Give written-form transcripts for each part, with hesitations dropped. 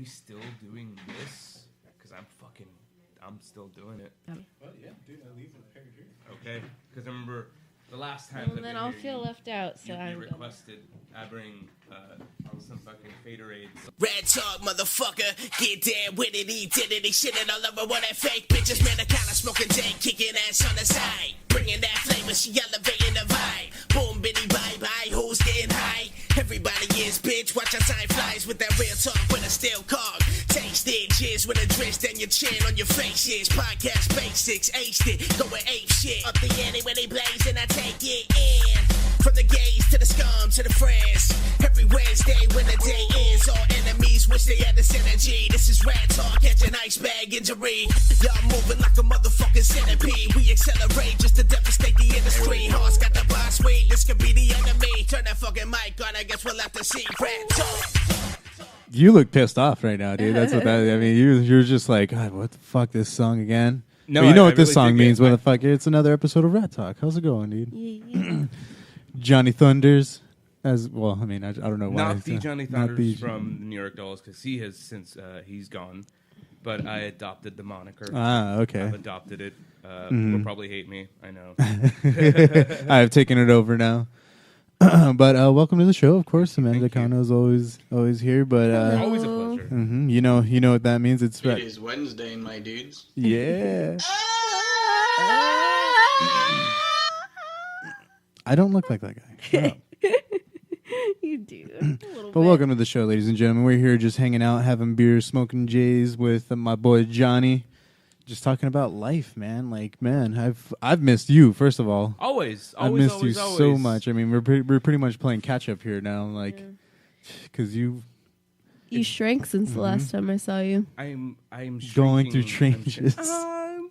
we still doing this? Because I'm still doing it. Well, yeah, dude, I leave it prepared here. Okay, because I remember the last time. Well, then I'll feel left out. So you I'm requested I bring some fucking Faderades. Red talk, motherfucker. Get down with it, he did it, he shit it all over what that fake bitches. Man, I kinda smoking dank, kicking ass on the side. Bringing that flavor, she elevating the vibe. Boom, bitty, bye bye, who's getting high? Everybody is, bitch, watch how time flies with that real talk with a steel cog. Taste it, cheers with a twist and your chin on your faces. Podcast basics, aced it, going ape shit. Up the ante when they blaze and I take it in. From the gays to the scum to the friends. Every Wednesday when the day ends, all enemies wish they had the synergy. This is Ratt Talk, catch an ice bag injury. Y'all moving like a motherfucking centipede. We accelerate just to devastate the industry. Horse got the boss weed, this could be the enemy. Turn that fucking mic on, I guess we'll have to see. Ratt Talk. You look pissed off right now, dude. That's what that. I mean, you're just like, God, what the fuck, this song again? No, but you know what I this really song dig means? it. What the fuck? It's another episode of Ratt Talk. How's it going, dude? Yeah. Johnny Thunders, as well. I mean, I don't know why. Not the Johnny Thunders from the New York Dolls, because he has since he's gone. But I adopted the moniker. Ah, okay. I've adopted it. Will probably hate me. I know. I've taken it over now. But welcome to the show, of course. Amanda Cano is always here. But Always a pleasure. you know what that means. It's It is Wednesday, my dudes. yeah. I don't look like that guy. No. You do. A little But bit. welcome to the show, ladies and gentlemen. We're here just hanging out, having beers, smoking J's with my boy Johnny. Just talking about life, man. Like, man, I've missed you. First of all, Always. I've missed you so much. I mean, we're pretty much playing catch up here now, like, because You shrank since the last time I saw you. I'm going through shrinking. changes. Going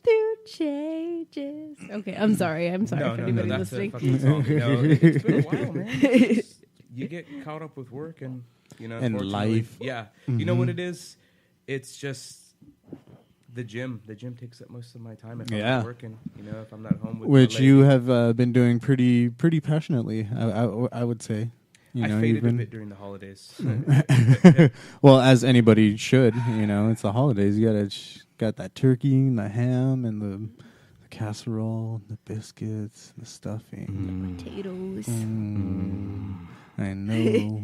through changes. Okay, I'm sorry. For anybody that's listening. a fucking song. It's been a while, man. You get caught up with work and And unfortunately- life. Yeah, you know what it is? It's just the gym. The gym takes up most of my time if I'm not working. If I'm not home with Which my lady. you have been doing pretty passionately, I would say. I faded a bit during the holidays. Well, as anybody should, it's the holidays. You got that turkey and the ham and the casserole, the biscuits, the stuffing, Potatoes. I know.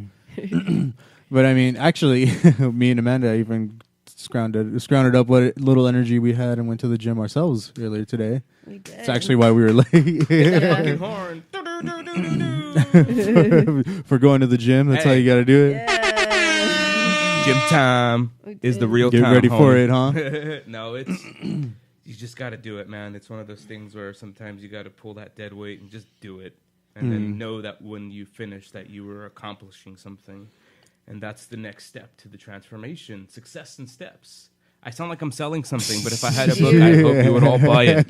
But I mean, actually, me and Amanda even scrounged up what little energy we had and went to the gym ourselves earlier today. We did. It's actually why we were late. Fucking horn. For going to the gym, that's how you got to do it. Gym time is the real Get time. ready for homie. it, huh? No, it's you just got to do it, man. It's one of those things where sometimes you got to pull that dead weight and just do it, and then know that when you finish, that you were accomplishing something, and that's the next step to the transformation. Success in steps. I sound like I'm selling something, but if I had a book, I hope you would all buy it.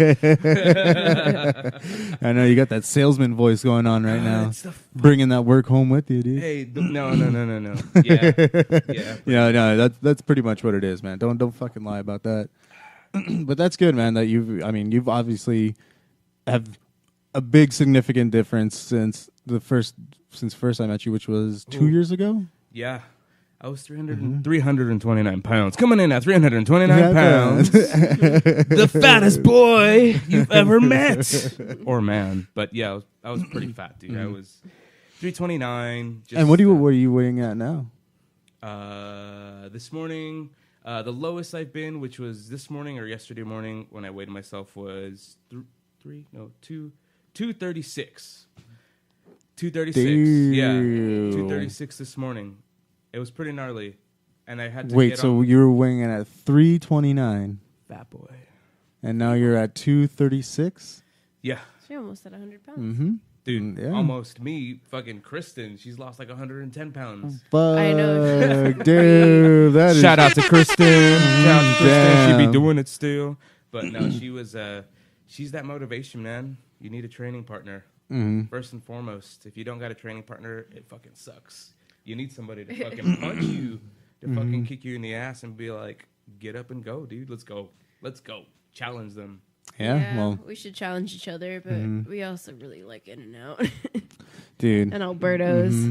I know you got that salesman voice going on right now, It's the bringing that work home with you, dude. Hey, no. Yeah. Yeah, no, that's pretty much what it is, man. Don't fucking lie about that. But that's good, man. That you've obviously have a big significant difference since first I met you, which was 2 years ago. Yeah. I was 329 pounds. Coming in at 329 pounds. The fattest boy you've ever met. Or man. But yeah, I was pretty fat, dude. I was 329. And what are you weighing at now? This morning, the lowest I've been, which was this morning or yesterday morning when I weighed myself, was 236. 236. Yeah. 236 this morning. It was pretty gnarly, and I had to Wait, so you were weighing in at 329, fat boy, and now you're at 236. Yeah, So you're almost at 100 pounds. Mm-hmm. dude, Yeah. almost me. Fucking Kristen, she's lost like 110 pounds. Fuck, I know. dude. That is Shout out to Kristen. Shout out to Kristen. Damn. She be doing it still, but no, she was. She's that motivation, man. You need a training partner first and foremost. If you don't got a training partner, it fucking sucks. You need somebody to fucking punch you, to fucking kick you in the ass and be like, get up and go, dude. Let's go. Challenge them. Yeah, well, we should challenge each other, but we also really like In-N-Out dude. and Alberto's.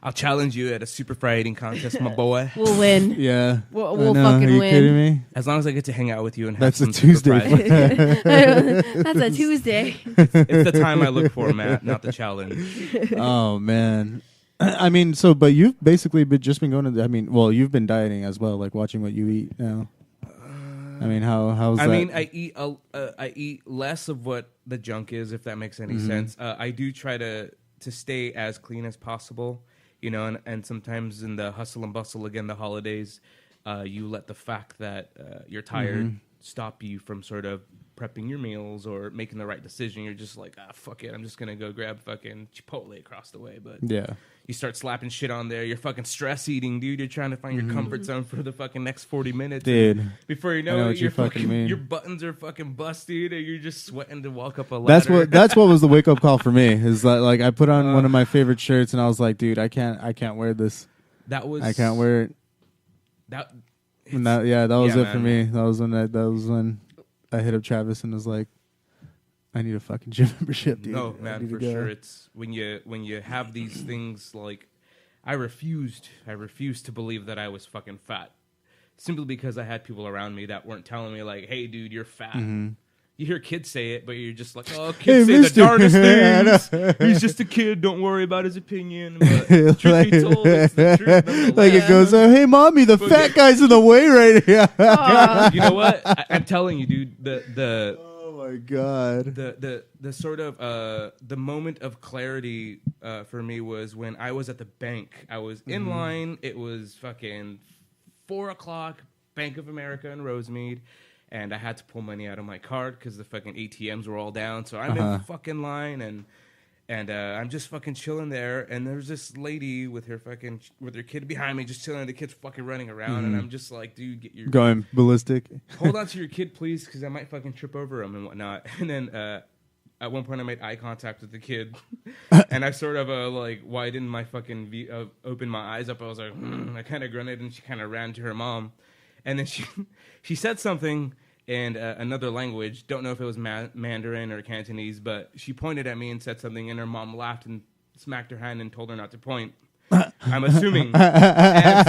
I'll challenge you at a super fry eating contest, my boy. We'll win. Yeah. We'll I know. fucking Are you win. kidding me? As long as I get to hang out with you and have That's a some super Tuesday. fries. That's a Tuesday. It's the time I look for, Matt, not the challenge. Oh man. I mean, but you've basically just been going to. You've been dieting as well, like watching what you eat now. I mean, how's that? I mean, I eat less of what the junk is, if that makes any sense. I do try to stay as clean as possible, you know, and sometimes in the hustle and bustle, again, the holidays, you let the fact that you're tired stop you from sort of prepping your meals or making the right decision. You're just like, fuck it, I'm just gonna go grab fucking Chipotle across the way. But yeah, you start slapping shit on there. You're fucking stress eating, dude. You're trying to find your comfort zone for the fucking next 40 minutes. dude. Before you I know know what it, you fucking mean. your buttons are fucking busted, and you're just sweating to walk up a ladder. That's what was the wake up call for me. Is that like I put on one of my favorite shirts and I was like, dude, I can't wear this. I can't wear it. That was it for man. me. That was when I hit up Travis and was like, I need a fucking gym membership, dude. No, I man, need to for go. sure. It's when you have these things like I refused to believe that I was fucking fat, simply because I had people around me that weren't telling me like, hey, dude, you're fat. You hear kids say it, but you're just like, oh, kids say mister. the darndest things. He's just a kid. Don't worry about his opinion. But truth be told, it's the truth. Like it goes, oh, hey, mommy, the fat guy's in the way right here. You know what? I'm telling you, dude. Oh my god. The sort of the moment of clarity for me was when I was at the bank. I was in line. It was fucking 4:00, Bank of America in Rosemead. And I had to pull money out of my card because the fucking ATMs were all down. So I'm in fucking line and I'm just fucking chilling there. And there's this lady with her kid behind me, just chilling. The kid's fucking running around, and I'm just like, dude, get your Going ballistic. hold on to your kid, please, because I might fucking trip over him and whatnot. And then at one point, I made eye contact with the kid, and I sort of widened my fucking opened my eyes up. I was like, I kind of grunted, and she kind of ran to her mom. And then she said something in another language. Don't know if it was Mandarin or Cantonese, but she pointed at me and said something, and her mom laughed and smacked her hand and told her not to point. I'm assuming. And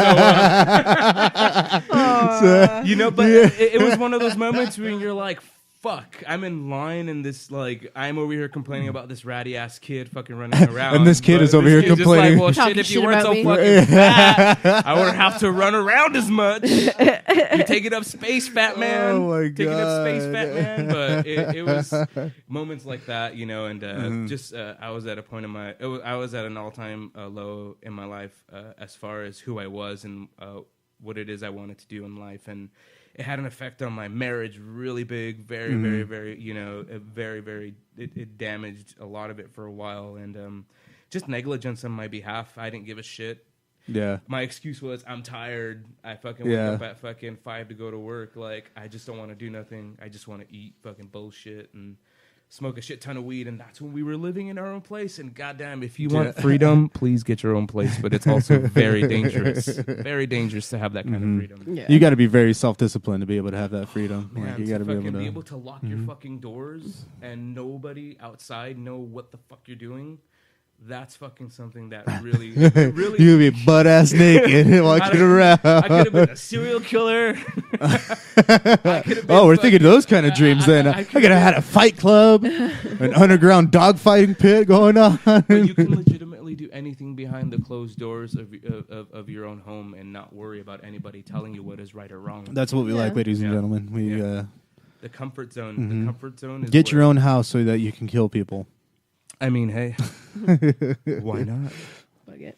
so, you know, but it was one of those moments when you're like, fuck, I'm in line and this, like, I'm over here complaining about this ratty ass kid fucking running around. And this kid is over here complaining. Like, well, Talking shit, if shit you weren't so about me. fucking fat, I wouldn't have to run around as much. You're taking up space, fat man. Oh my Taking up space, God. fat man. But it was moments like that, you know, and I was at a point in I was at an all-time low in my life as far as who I was and what it is I wanted to do in life. And it had an effect on my marriage, really big, very, very, very, you know, it damaged a lot of it for a while. And just negligence on my behalf. I didn't give a shit. Yeah. My excuse was, I'm tired. I fucking wake up at fucking 5 to go to work. Like, I just don't want to do nothing. I just want to eat fucking bullshit and smoke a shit ton of weed. And that's when we were living in our own place. And goddamn, if you want freedom, please get your own place. But it's also very dangerous. Very dangerous to have that kind of freedom. Yeah. You got to be very self-disciplined to be able to have that freedom. Man, Like, you to got to be able to lock your fucking doors and nobody outside know what the fuck you're doing. That's fucking something that really, really. You would be butt ass naked walking around. I could have been a serial killer. Oh, we're thinking those kind of dreams then. I could have had a fight club, an underground dogfighting pit going on. But you can legitimately do anything behind the closed doors of your own home and not worry about anybody telling you what is right or wrong. That's what we like, ladies and gentlemen. We The comfort zone. The comfort zone is get your own house so that you can kill people. I mean, hey, why not? Fuck it.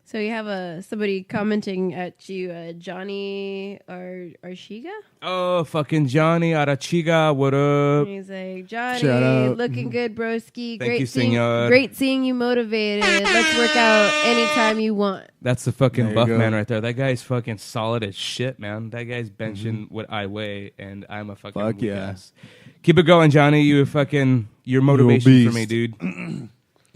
So you have somebody commenting at you, Johnny Arshiga? Oh, fucking Johnny Arachiga, what up? He's like, Johnny, Shout out. looking good, broski. Thank you, senor. Great seeing you motivated. Let's work out anytime you want. That's the fucking There you buff go. man right there. That guy's fucking solid as shit, man. That guy's benching what I weigh, and I'm a fucking Fuck weak yeah. ass. Keep it going, Johnny. You're motivation beast. for me, dude.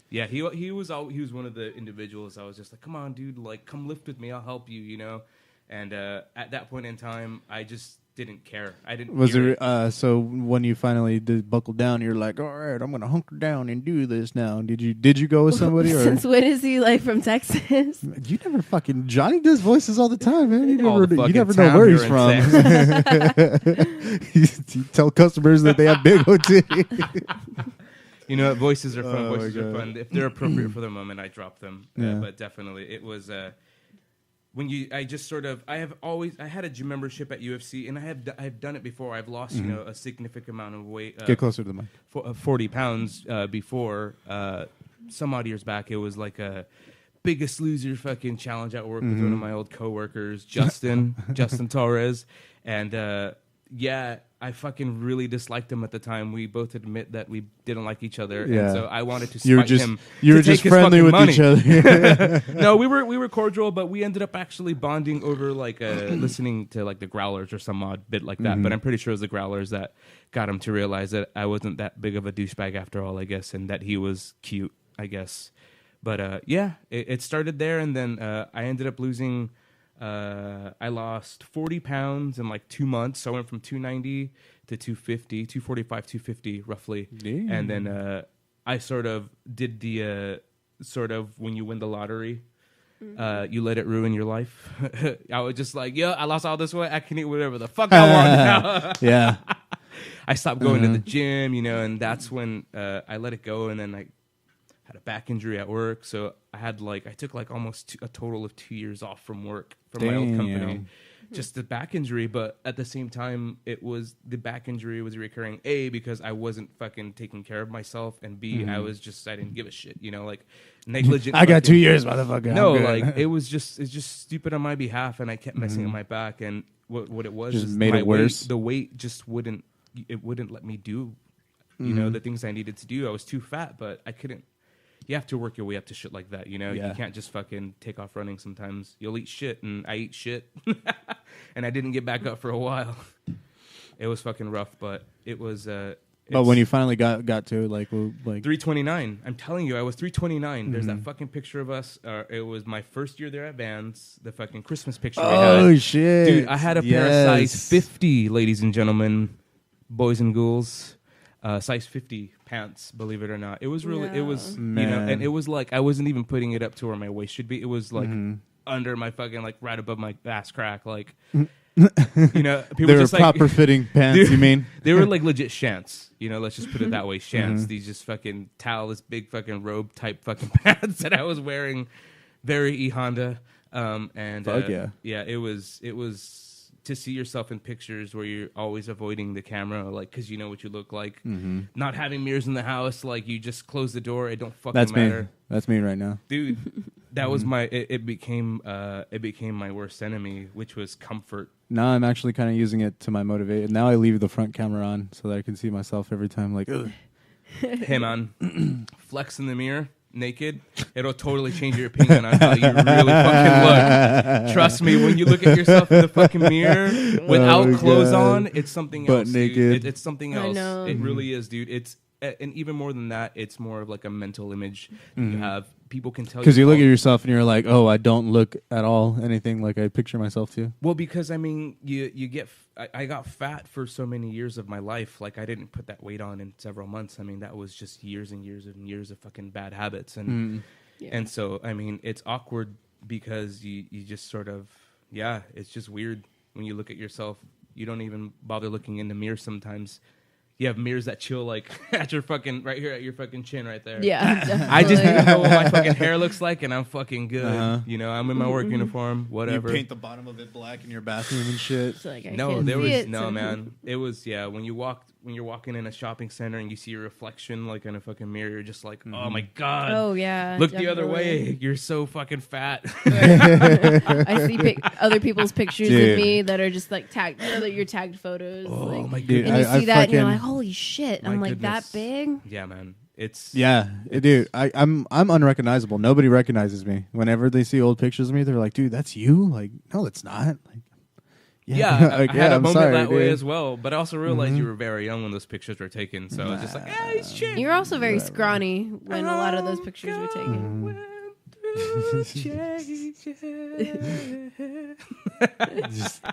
Yeah, he was one of the individuals I was just like, come on, dude, like come lift with me, I'll help you, you know. And at that point in time, I just didn't care. I didn't. Was hear it so when you finally did buckle down, you're like, all right, I'm gonna hunker down and do this now. Did you go with somebody or? Since when is he like from Texas? You never fucking Johnny does voices all the time, man. You All never, the you fucking never know time where he's here from. you tell customers that they have big OT. You know what? Voices are fun. Oh, my Voices are God. fun. If they're appropriate for the moment, I drop them. Yeah. But definitely, it was when I just sort of, I had a gym membership at UFC, and I've done it before. I've lost, a significant amount of weight. Get closer to the mic. 40 pounds before. Some odd years back, it was like a Biggest Loser fucking challenge at work with one of my old coworkers, Justin Torres, and I fucking really disliked him at the time. We both admit that we didn't like each other, and so I wanted to spite him. You were to take just his friendly fucking with money. each other. No, we were cordial, but we ended up actually bonding over like listening to like the Growlers or some odd bit like that. But I'm pretty sure it was the Growlers that got him to realize that I wasn't that big of a douchebag after all, I guess, and that he was cute, I guess. But it started there, and then I ended up losing. I lost 40 pounds in like 2 months. So I went from 290 to 250, 245, 250 roughly. Damn. And then I sort of did the sort of when you win the lottery, you let it ruin your life. I was just like, I lost all this weight. I can eat whatever the fuck I want now. Yeah. I stopped going to the gym, and that's when I let it go. And then I had a back injury at work, so I took almost a total of 2 years off from work from my old company, just the back injury. But at the same time, the back injury was recurring. A, because I wasn't fucking taking care of myself, and B, I didn't give a shit, like negligent. I got 2 years, motherfucker. No, I'm good. like it's just stupid on my behalf, and I kept messing up my back, and what it was Just is made my it worse. the weight just wouldn't let me do, the things I needed to do. I was too fat, but I couldn't. You have to work your way up to shit like that, You can't just fucking take off running sometimes. You'll eat shit, and I eat shit. And I didn't get back up for a while. It was fucking rough, but it was... but when you finally got to it, like 329. I'm telling you, I was 329. There's that fucking picture of us. It was my first year there at Vans. The fucking Christmas picture we had. Oh, shit. Dude, I had a pair of size 50, ladies and gentlemen, boys and ghouls. Size 50 pants, believe it or not. It was really, it was, Man. and it was like, I wasn't even putting it up to where my waist should be. It was like under my fucking, like right above my ass crack. Like, people they were just like, proper fitting pants, Dude, you mean? They were like legit shants. Let's just put it that way. Shants. These just fucking towelless, big fucking robe type fucking pants that I was wearing. Very E Honda. And Fuck yeah. Yeah, it was to see yourself in pictures where you're always avoiding the camera, like, because you know what you look like. Not having mirrors in the house, like, you just close the door. It don't fucking matter. Me. That's me right now. Dude, that was my, it became my worst enemy, which was comfort. Now I'm actually kind of using it to my motivation. Now I leave the front camera on so that I can see myself every time, like, ugh. Hey, man, flex in the mirror. Naked, it'll totally change your opinion on how you really fucking look. Trust me, when you look at yourself in the fucking mirror without clothes on, it's something else. Butt naked. It's something I else. know. It really is, dude. It's and even more than that, it's more of like a mental image you have. People can tell you Because you look at yourself and you're like, oh, I don't look at all anything like I picture myself to. Well, because I mean, you get. I got fat for so many years of my life. Like, I didn't put that weight on in several months. I mean, that was just years and years and years of fucking bad habits. And and so, I mean, it's awkward because you just sort of, it's just weird when you look at yourself. You don't even bother looking in the mirror sometimes. You have mirrors that chill like at your fucking right here at your fucking chin right there. Yeah, definitely. I just need to know what my fucking hair looks like, and I'm fucking good. I'm in my work uniform, whatever. You paint the bottom of it black in your bathroom and shit. Like, I No, can't there see was it, no so- man. It was when you're walking in a shopping center and you see your reflection like in a fucking mirror, you're just like, oh my god. Oh yeah. Look the other definitely. way. You're so fucking fat. I see other people's pictures Dude. of me that are just like tagged, that you're tagged photos. Oh like, my Dude, goodness. and you I see that and you're fucking- like, holy shit. My I'm like, goodness. that big? Yeah, man. It's Yeah, dude, I'm unrecognizable. Nobody recognizes me. Whenever they see old pictures of me, they're like, dude, that's you? Like, no, it's not. Like, Yeah, like, I had a I'm moment sorry, that way dude. as well. But I also realized you were very young when those pictures were taken. So I was just like, he's shit. You're also very scrawny when a lot of those pictures were taken. Just-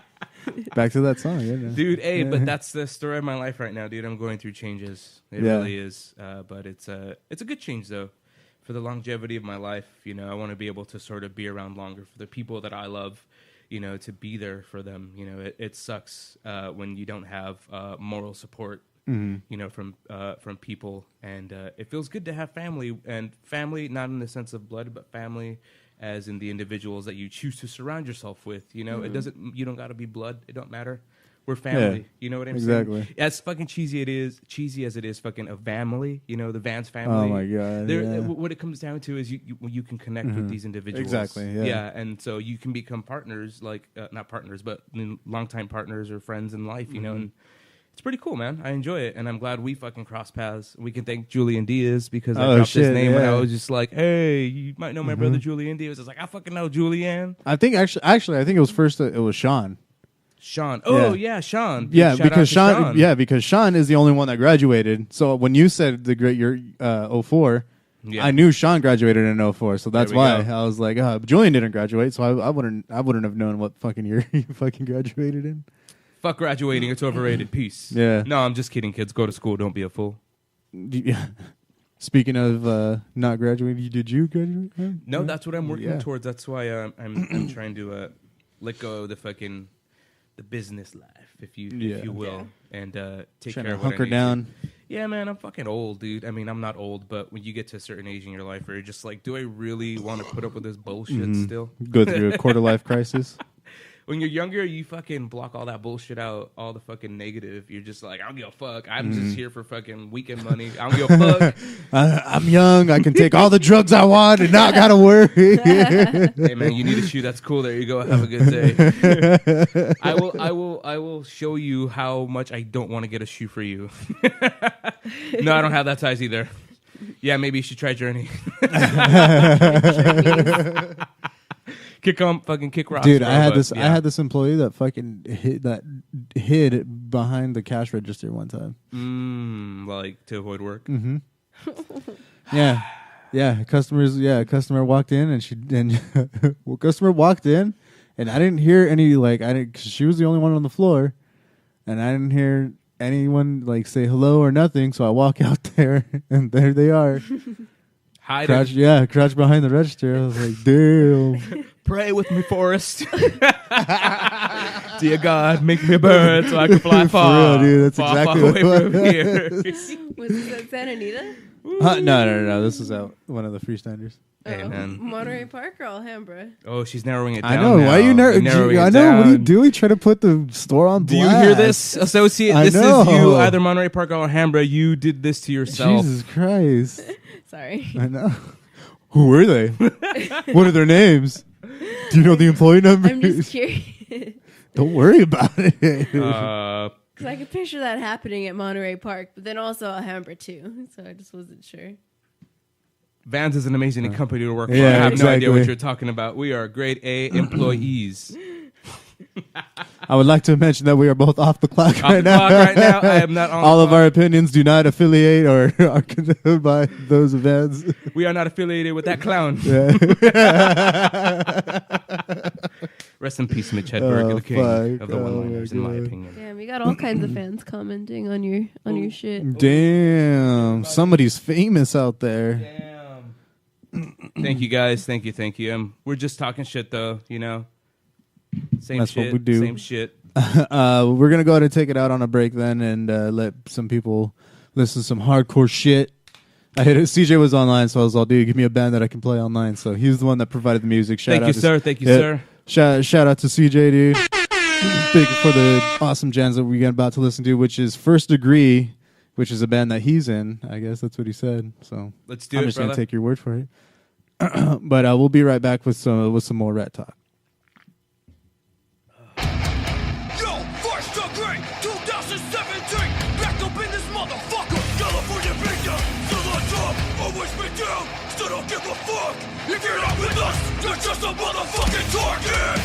Back to that song, yeah. Dude, hey, but that's the story of my life right now, dude. I'm going through changes. It really is. But it's a good change, though. For the longevity of my life, you know, I want to be able to sort of be around longer for the people that I love, you know, to be there for them. You know, it sucks when you don't have moral support, you know, from people. And it feels good to have family, and family not in the sense of blood, but family as in the individuals that you choose to surround yourself with. You know, you don't got to be blood. It don't matter. We're family. Yeah, you know what I'm exactly. saying? As fucking cheesy as it is, fucking a family. You know, the Vance family. Oh my god. What it comes down to is you can connect with these individuals. Exactly. Yeah. And so you can become partners, like not partners, but longtime partners or friends in life. You know, and it's pretty cool, man. I enjoy it, and I'm glad we fucking cross paths. We can thank Julian Diaz because I dropped his name when I was just like, "Hey, you might know my brother Julian Diaz." I was like, "I fucking know Julian." I think actually, I think it was first. It was Sean. Sean. Oh yeah, Sean. Dude, yeah, shout because out to Sean. Yeah, because Sean is the only one that graduated. So when you said your 04, I knew Sean graduated in 04. So that's why I was like, Julian didn't graduate, so I wouldn't have known what fucking year he fucking graduated in. Fuck graduating, it's overrated. Peace. Yeah. No, I'm just kidding, kids. Go to school. Don't be a fool. Yeah. Speaking of not graduating, did you graduate? No, that's what I'm working towards. That's why I'm trying to let go of the business life, if you will, and take Trying care to of what hunker I need down. to. Yeah, man, I'm fucking old, dude. I mean, I'm not old, but when you get to a certain age in your life where you're just like, do I really want to put up with this bullshit still? Go through a quarter life crisis. When you're younger, you fucking block all that bullshit out, all the fucking negative. You're just like, I don't give a fuck. I'm just here for fucking weekend money. I don't give a fuck. I'm young. I can take all the drugs I want and not gotta worry. Hey man, you need a shoe. That's cool. There you go. Have a good day. I will show you how much I don't want to get a shoe for you. No, I don't have that size either. Yeah, maybe you should try Journey. Kick rock, dude. bro, I had this employee that fucking hid behind the cash register one time. Like to avoid work. Yeah. Customer walked in customer walked in, and I didn't hear any cause she was the only one on the floor, and I didn't hear anyone like say hello or nothing. So I walk out there, and there they are. Crouched behind the register. I was like, damn. Pray with me, Forrest. Dear God, make me a bird so I can fly far. For real, dude. That's far, exactly far what away from here. Was this at Santa Anita? No. This is out one of the freestanders. Hey, man. Monterey Park or Alhambra? Oh, she's narrowing it down. I know. Now. Why are you narrowing it I know. down. What are you doing? Trying to put the store on Do blast. you hear this, associate? I This know. is you, either Monterey Park or Alhambra. You did this to yourself. Jesus Christ. Sorry. I know. Who were they? What are their names? Do you know the employee number? I'm just curious. Don't worry about it. Because I could picture that happening at Monterey Park, but then also Alhambra too. So I just wasn't sure. Vans is an amazing company to work for. Yeah, I have no idea exactly. what you're talking about. We are grade A employees. I would like to mention that we are both off the clock Off the clock right now. I am not on All the of clock. our opinions do not affiliate or are condoned by those events. We are not affiliated with that clown. Yeah. Rest in peace, Mitch Hedberg, the king fuck. of the one-liners, in my opinion. Damn, you got all kinds of fans commenting on your shit. Damn. Somebody's famous out there. Damn. Thank you, guys. Thank you. We're just talking shit, though, you know? Same That's shit. what we do. Same shit. We're going to go ahead and take it out on a break then and let some people listen to some hardcore shit. I hit it. CJ was online, so I was all, dude, give me a band that I can play online. So he's the one that provided the music. Thank you, sir. Shout out to CJ, dude. Thank you for the awesome jams that we're about to listen to, which is First Degree, which is a band that he's in. I guess that's what he said. So let's do I'm it, just going to brother. take your word for it. But we'll be right back with some more Ratt talk. Yo, First Degree, 2017, back up in this motherfucker. California Pizza, Salazar, always been down, still don't give a fuck. If you're not with us, you're just a motherfucking target.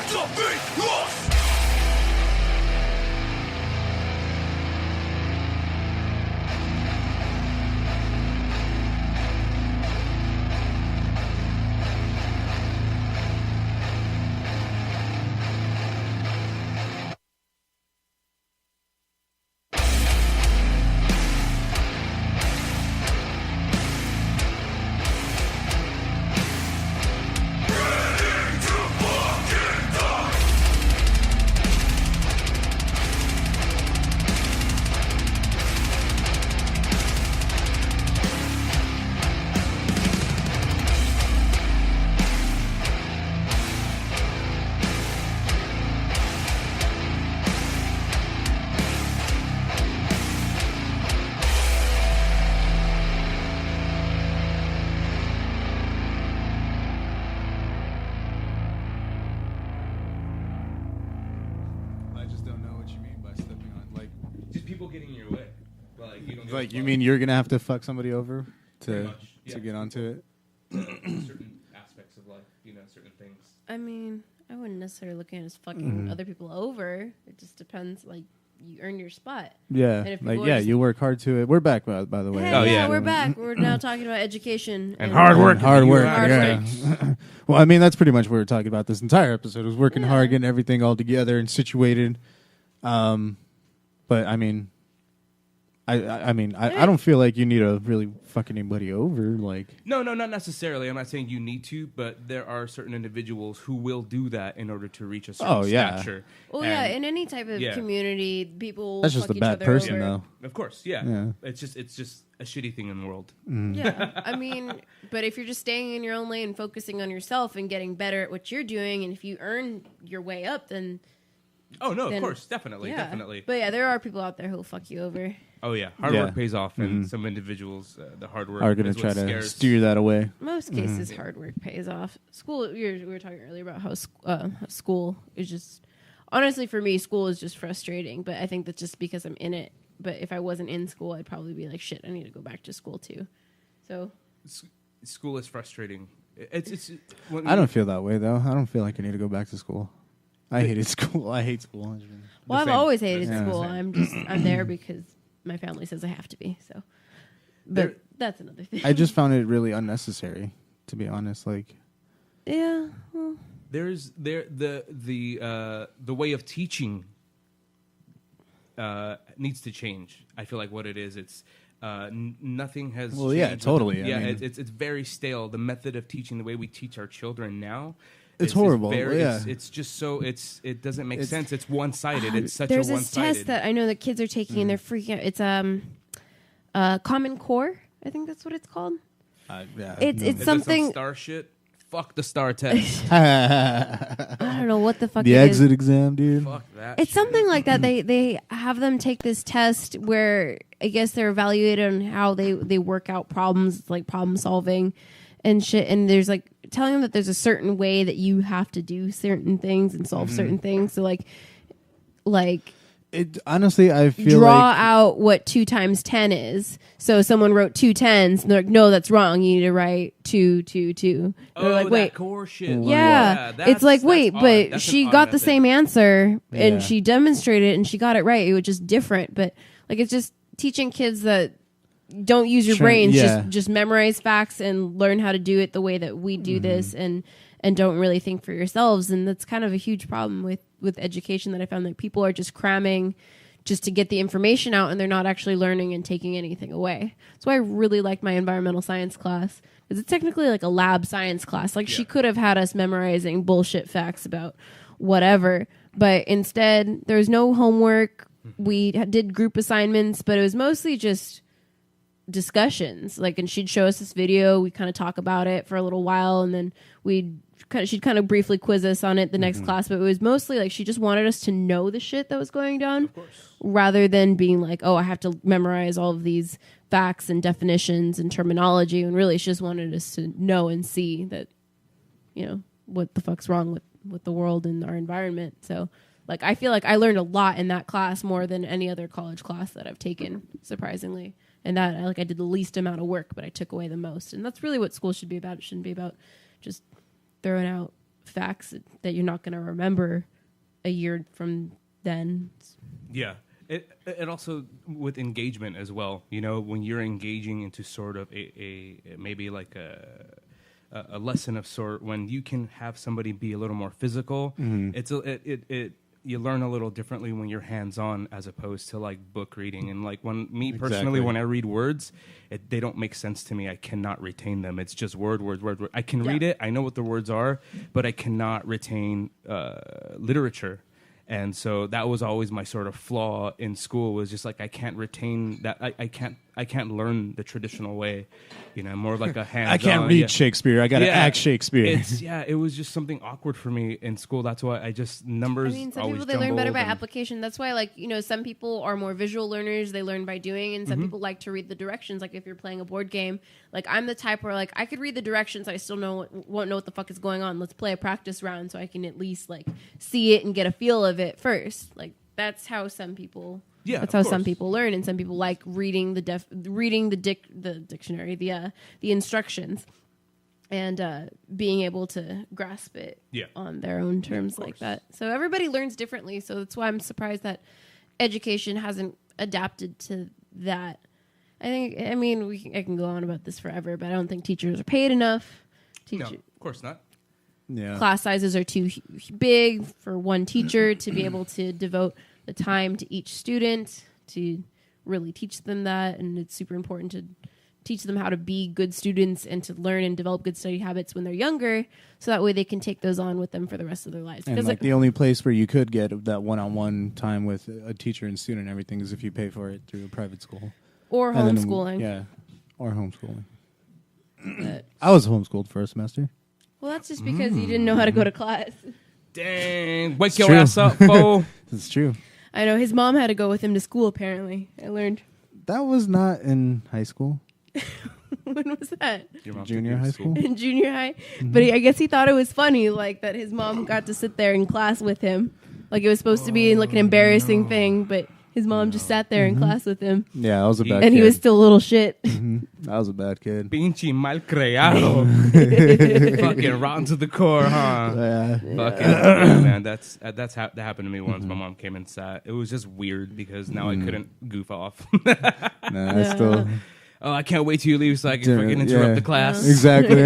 defeat us. I just don't know what you mean by stepping on. Like, Just people getting in your way. Like, you don't give like a you fuck. mean you're gonna have to fuck somebody over Pretty to much, yeah. to get onto it? Certain aspects of life, certain things. I mean, I wouldn't necessarily look at it as fucking other people over. It just depends. Like, you earn your spot. Yeah, And if like people yeah, are just- you work hard to it. We're back by the way. Hey, Oh, yeah. we're back. We're now talking about education And hard And work. hard You work. hard Yeah. Well, I mean that's pretty much what we were talking about this entire episode. Was working Yeah. hard, getting everything all together and situated. But I mean, I don't feel like you need to really fuck anybody over. Like, No, not necessarily. I'm not saying you need to, but there are certain individuals who will do that in order to reach a certain stature. Well, And- yeah, in any type of yeah. community, people will that's just fuck a each bad other person, over. though. Of course, yeah. Yeah. It's just a shitty thing in the world. Yeah, I mean, but if you're just staying in your own lane, focusing on yourself and getting better at what you're doing, and if you earn your way up, then Oh no, Then- of course, definitely, yeah. definitely. But yeah, there are people out there who'll fuck you over. Oh yeah, hard Yeah. work pays off, and some individuals, the hard work Are gonna is what try to scares. steer that away. Most cases, hard work pays off. School, we were talking earlier about how school is just, honestly, for me, school is just frustrating. But I think that's just because I'm in it. But if I wasn't in school, I'd probably be like, shit, I need to go back to school too. So School is frustrating. It's when I don't feel that way though. I don't feel like I need to go back to school. I hated school. I hate school. well, I've same. always hated Yeah. school. I'm there because my family says I have to be. So, but that's another thing. I just found it really unnecessary, to be honest. Like, yeah. Well, there's the way of teaching needs to change. I feel like what it is, it's nothing has. Well, yeah, changed. totally. I Yeah, mean- it's very stale. The method of teaching, the way we teach our children now, It's horrible, very, yeah. it's just so it doesn't make It's- sense. It's one sided. It's such there's a one this sided. test that I know that kids are taking and they're freaking out. It's Common Core. I think that's what it's called. yeah, It's Is this something. some star shit. Fuck the star test. I don't know what the fuck the it exit is. exam, dude. Fuck that. It's shit. something like that. They have them take this test where I guess they're evaluated on how they work out problems, like problem solving and shit. And there's like telling them that there's a certain way that you have to do certain things and solve certain things. So like It honestly, I feel draw like out what 2 times 10 is. So someone wrote 2 10s and they're like, no, that's wrong. You need to write 2 2 2. Oh, They're like, that wait. core shit. Yeah, that's- it's like, that's wait, odd. but That's she an odd got the method. same answer Yeah. and she demonstrated it and she got it right. It was just different, but like it's just teaching kids that don't use your brains, yeah. just memorize facts and learn how to do it the way that we do this, and don't really think for yourselves. And that's kind of a huge problem with education that I found. Like people are just cramming just to get the information out, and they're not actually learning and taking anything away. That's why I really liked my environmental science class, because it's technically like a lab science class. Like she could have had us memorizing bullshit facts about whatever, but instead there was no homework. We did group assignments, but it was mostly just discussions. Like, and she'd show us this video. We kind of talk about it for a little while, and then she'd kind of briefly quiz us on it the next class. But it was mostly like she just wanted us to know the shit that was going down, rather than being like, oh, I have to memorize all of these facts and definitions and terminology. And really, she just wanted us to know and see that, what the fuck's wrong with the world and our environment. So, like, I feel like I learned a lot in that class, more than any other college class that I've taken, surprisingly. And that, I did the least amount of work, but I took away the most. And that's really what school should be about. It shouldn't be about just throwing out facts that you're not going to remember a year from then. Yeah. It also with engagement as well. You know, when you're engaging into sort of a maybe like a lesson of sort, when you can have somebody be a little more physical, you learn a little differently when you're hands-on as opposed to like book reading. And like personally, when I read words, they don't make sense to me. I cannot retain them. It's just word. I can read it. I know what the words are, but I cannot retain literature. And so that was always my sort of flaw in school, was just like I can't retain that. I can't learn the traditional way, you know, more like a hands-on. I can't read Shakespeare. I got to act Shakespeare. It was just something awkward for me in school. That's why I just numbers. I mean, some always people they learn better by jumbled application. That's why, like, you know, some people are more visual learners. They learn by doing, and some people like to read the directions. Like if you're playing a board game, like I'm the type where like I could read the directions, I still won't know what the fuck is going on. Let's play a practice round so I can at least like see it and get a feel of it first. Like that's how some people. Yeah, that's how some people learn, and some people like reading the dictionary, the instructions, and being able to grasp it on their own terms like that. So everybody learns differently. So that's why I'm surprised that education hasn't adapted to that. I can go on about this forever, but I don't think teachers are paid enough. No, of course not. Yeah. Class sizes are too big for one teacher to be able to devote the time to each student to really teach them that, and it's super important to teach them how to be good students and to learn and develop good study habits when they're younger, so that way they can take those on with them for the rest of their lives. And like the only place where you could get that one-on-one time with a teacher and student and everything is if you pay for it through a private school. Or homeschooling. Or homeschooling. I was homeschooled for a semester. Well, that's just because you didn't know how to go to class. Dang, wake your ass up, fool. It's true. I know his mom had to go with him to school. Apparently, I learned. That was not in high school. When was that? Junior high school. In junior high, but I guess he thought it was funny, like that his mom got to sit there in class with him, like it was supposed to be like an embarrassing thing, but his mom just sat there in class with him. Yeah, I was a bad kid. And he was still a little shit. I was a bad kid. Pinche mal creado. Fucking rotten to the core, huh? Yeah. Fucking man, that happened to me once. My mom came and sat. It was just weird because now I couldn't goof off. I still. Oh, I can't wait till you leave so I can fucking interrupt the class. Exactly.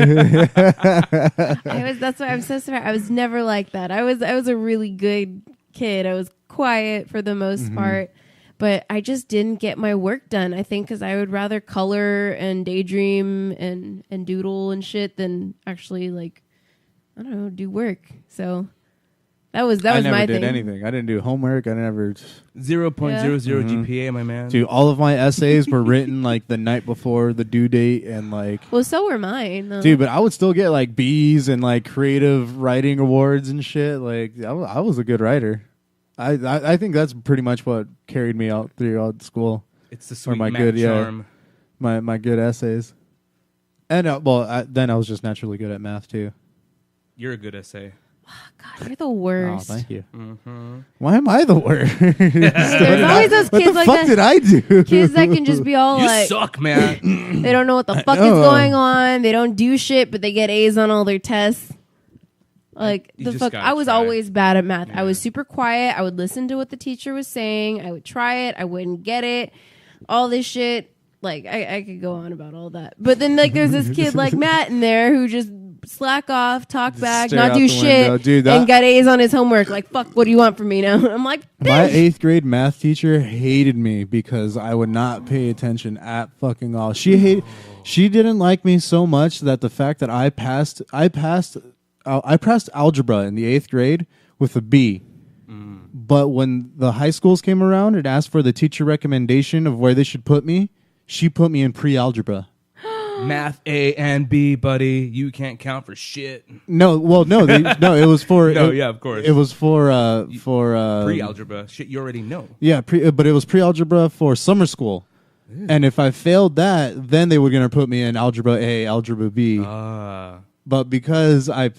That's why I'm so sorry. I was never like that. I was a really good kid. I was quiet for the most part, but I just didn't get my work done. I think because I would rather color and daydream and doodle and shit than actually, like, I don't know, do work. So that was my thing. I never did anything. I didn't do homework. I never 0.00 GPA, my man. Dude, all of my essays were written like the night before the due date, and like. Well, so were mine, though. Dude, but I would still get like B's and like creative writing awards and shit. Like I was a good writer. I think that's pretty much what carried me out throughout school. It's the sweet math charm. My good essays, and then I was just naturally good at math too. You're a good essay. Oh, God, you're the worst. Oh, thank you. Why am I the worst? There's always those kids like that. What the fuck did I do? Kids that can just be all you like, suck, man. They don't know what the fuck is going on. They don't do shit, but they get A's on all their tests. Like, the fuck, I was always bad at math. Yeah. I was super quiet. I would listen to what the teacher was saying. I would try it. I wouldn't get it. All this shit. Like, I could go on about all that. But then, like, there's this kid like Matt in there who just slack off, talk back, not do shit, dude, and got A's on his homework. Like, fuck, what do you want from me now? I'm like, my 8th grade math teacher hated me because I would not pay attention at fucking all. She didn't like me so much that the fact that I passed algebra in the 8th grade with a B. But when the high schools came around and asked for the teacher recommendation of where they should put me, she put me in pre-algebra. Math A and B, buddy. You can't count for shit. No, it was for. Yeah, of course. It was for pre-algebra shit you already know. Yeah, but it was pre-algebra for summer school. And if I failed that, then they were gonna put me in algebra A, algebra B. But because I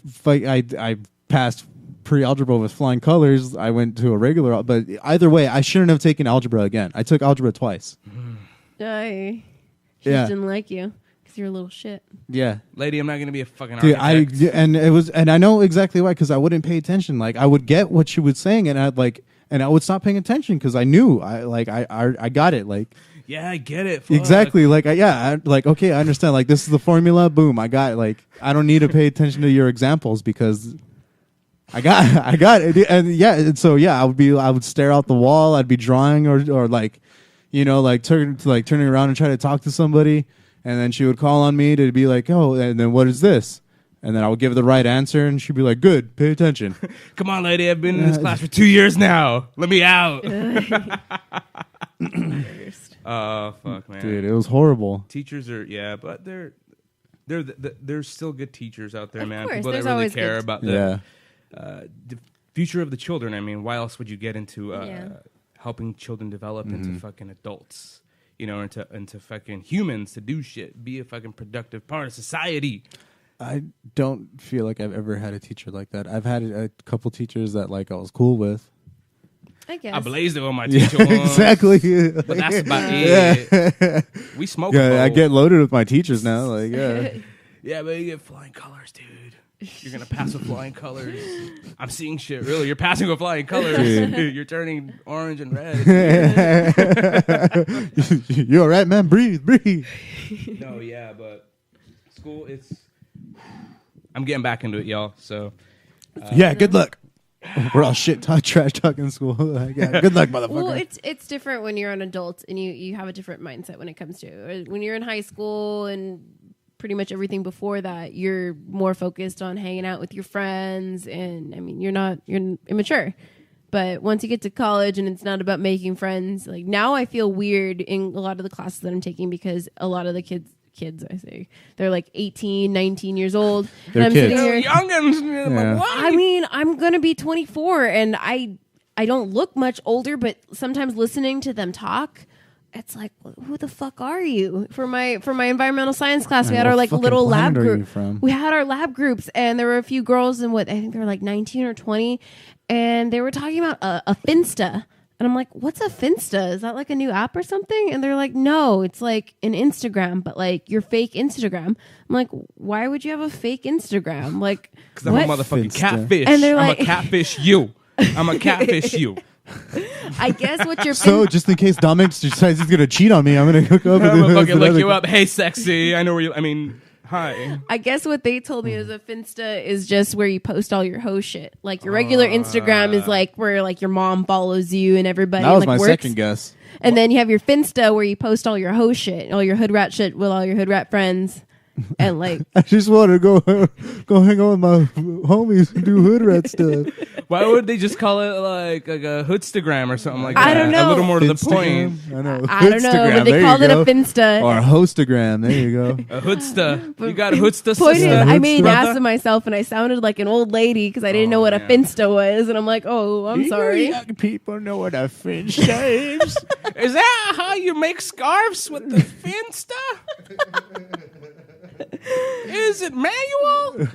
passed pre-algebra with flying colors, I went to a regular. But either way, I shouldn't have taken algebra again. I took algebra twice. She just didn't like you. 'Cause you're a little shit. Yeah. Lady, I'm not going to be a fucking Dude, architect. and I know exactly why, because I wouldn't pay attention. Like, I would get what she was saying, and I would stop paying attention because I knew I got it. Like, Yeah, I get it. Fuck. exactly. Like, okay, I understand. Like, this is the formula. Boom, I got it. Like, I don't need to pay attention to your examples because I got it. And so I would stare out the wall. I'd be drawing or like, turning around and try to talk to somebody, and then she would call on me to be like, oh, and then what is this? And then I would give her the right answer, and she'd be like, good, pay attention. Come on, lady, I've been in this class for 2 years now. Let me out. Oh, fuck, man. Dude, it was horrible. Teachers are, but there's still good teachers out there, Of man. course, People there's that really always care good- about Yeah. the future of the children. I mean, why else would you get into Yeah. helping children develop into fucking adults? Into fucking humans to do shit, be a fucking productive part of society. I don't feel like I've ever had a teacher like that. I've had a couple teachers that like I was cool with. I guess. I blazed it with my teacher once. Exactly. But that's about it. We smoke. Yeah, I get loaded with my teachers now. Like, yeah. Yeah, but you get flying colors, dude. You're gonna pass with flying colors. I'm seeing shit. Really, you're passing with flying colors. You're turning orange and red. You all right, man? Breathe. No, yeah, but school, I'm getting back into it, y'all. So Yeah, good luck. We're all trash talking in school. Yeah, good luck, motherfucker. Well, it's different when you're an adult and you have a different mindset when it comes to it. When you're in high school and pretty much everything before that, you're more focused on hanging out with your friends, and I mean, you're immature. But once you get to college and it's not about making friends, like now I feel weird in a lot of the classes that I'm taking because a lot of the kids I say, they're like 18, 19 years old. They're and I'm kids. sitting here, youngins. Yeah. What? I mean, I'm going to be 24 and I don't look much older, but sometimes listening to them talk, it's like, who the fuck are you? For my environmental science class, we had what our like fucking little lab planet are you group. from? We had our lab groups, and there were a few girls, and I think they were like 19 or 20, and they were talking about a Finsta. And I'm like, what's a Finsta? Is that like a new app or something? And they're like, no, it's like an Instagram, but like your fake Instagram. I'm like, why would you have a fake Instagram? Like, Because I'm a motherfucking Finsta. catfish. And they're I'm like- a catfish you. I'm a catfish you. I guess what your So, just in case Dominic decides he's gonna cheat on me, I'm gonna hook up with I'm him. gonna fucking look you up. Hey, sexy. I know where you. I mean, hi. I guess what they told me is a Finsta is just where you post all your hoe shit. Like your regular Instagram is like where like your mom follows you and everybody. That was like, my works. second guess. And then you have your Finsta where you post all your hoe shit, all your hood rat shit with all your hood rat friends. And like, I just want to go hang out with my homies and do hood rat stuff. Why would they just call it like a hoodstagram or something like that? I don't know. A little more to the Instagram? point. I know. I don't know, Hoodstagram, but they there you called it a go. Finsta. Or hostagram. There you go. A hoodsta. You got a hoodsta, Point is, sister? I made an brother? ass of myself and I sounded like an old lady because I didn't know what a man. Finsta was. And I'm like, oh, I'm sorry. Young people know what a Finch is. Is that how you make scarves with the Finsta? Is it manual?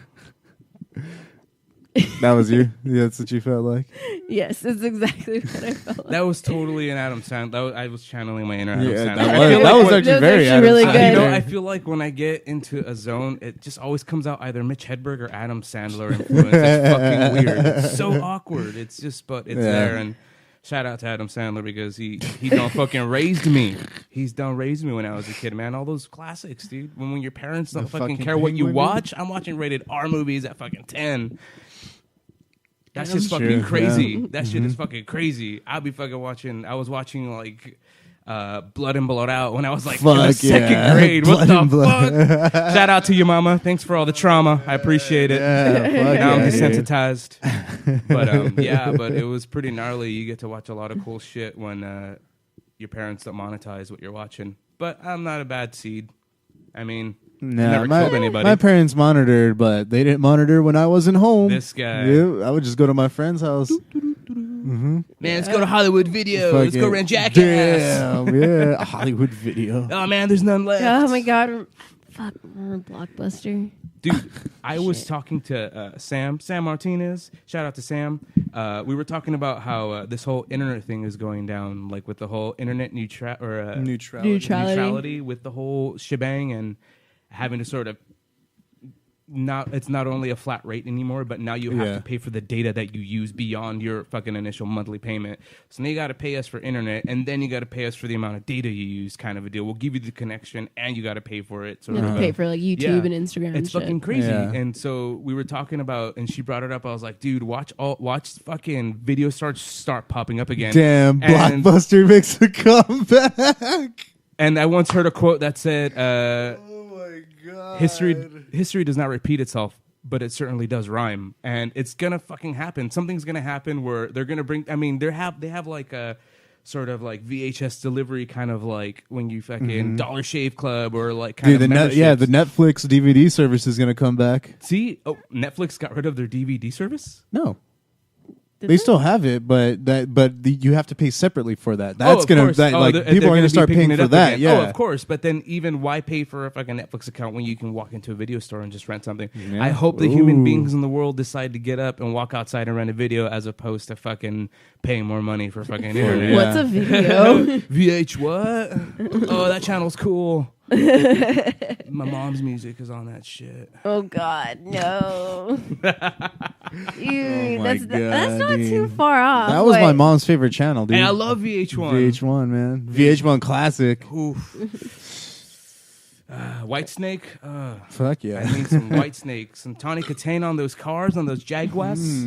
That was you. Yeah, that's what you felt like. Yes, it's exactly what I felt like. That was totally an Adam Sandler. I was channeling my inner Adam Yeah, Sandler. that I was, feel that like was when- actually That was very actually really Adam good. Sandler. I feel like when I get into a zone, it just always comes out either Mitch Hedberg or Adam Sandler influence. It's fucking weird. It's so awkward. It's just, but it's Yeah. there. And shout out to Adam Sandler because he done fucking raised me. He's done raised me when I was a kid, man. All those classics, dude. When your parents don't The fucking fucking care what you Penguin watch, I'm watching rated R movies at fucking 10. That's just True, fucking crazy. yeah. That shit is fucking crazy. I was watching like Blood and Blood Out when I was like in the Fuck second yeah. grade. What Blood and the Blood. fuck? Shout out to your mama. Thanks for all the trauma. I appreciate it. Yeah, fuck Now I'm yeah, dude. desensitized. But yeah, but it was pretty gnarly. You get to watch a lot of cool shit when your parents don't monetize what you're watching. But I'm not a bad seed. I mean, I Nah, never killed anybody. my parents monitored, but they didn't monitor when I wasn't home. This guy. Yeah, I would just go to my friend's house. Man, let's go to Hollywood Video. Let's go Fucking- rent Jackass. Damn, yeah, a Hollywood video. Oh man, there's none left. Oh my god. Fuck, Blockbuster. Dude, I was talking to Sam Martinez. Shout out to Sam. We were talking about how this whole internet thing is going down, like with the whole internet neutrality with the whole shebang. And having to sort of it's not only a flat rate anymore, but now you have to pay for the data that you use beyond your fucking initial monthly payment. So now you got to pay us for internet, and then you got to pay us for the amount of data you use, kind of a deal. We'll give you the connection, and you got to pay for it. You have to pay for like YouTube and Instagram. It's and fucking shit. crazy. Yeah. And so we were talking about, and she brought it up. I was like, dude, watch fucking video start popping up again. Damn, And- Blockbuster makes a comeback. And I once heard a quote that said, Oh my god. history does not repeat itself, but it certainly does rhyme. And it's gonna fucking happen. Something's gonna happen where they're gonna bring, I mean, they have like a sort of like VHS delivery, kind of like when you fucking Dollar Shave Club or like kind Dude, of the Netflix DVD service is gonna come back. See, Netflix got rid of their DVD service? No. Did They still have it, but you have to pay separately for that. That's of gonna course. people are gonna start paying for that. Again. Yeah, Oh, of course. But then even why pay for a fucking Netflix account when you can walk into a video store and just rent something? Yeah. I hope the human beings in the world decide to get up and walk outside and rent a video as opposed to fucking paying more money for fucking internet. Yeah. What's a video? VH what? Oh, that channel's cool. My mom's music is on that shit. Oh God, no! Ew, my that's God, not dude. too far off. that was my Wait. mom's favorite channel, dude. And I love VH1. VH1, man. VH1 classic. Oof. White Snake. Fuck yeah. I need some White Snake, some Tawny Katane on those cars, on those Jaguars.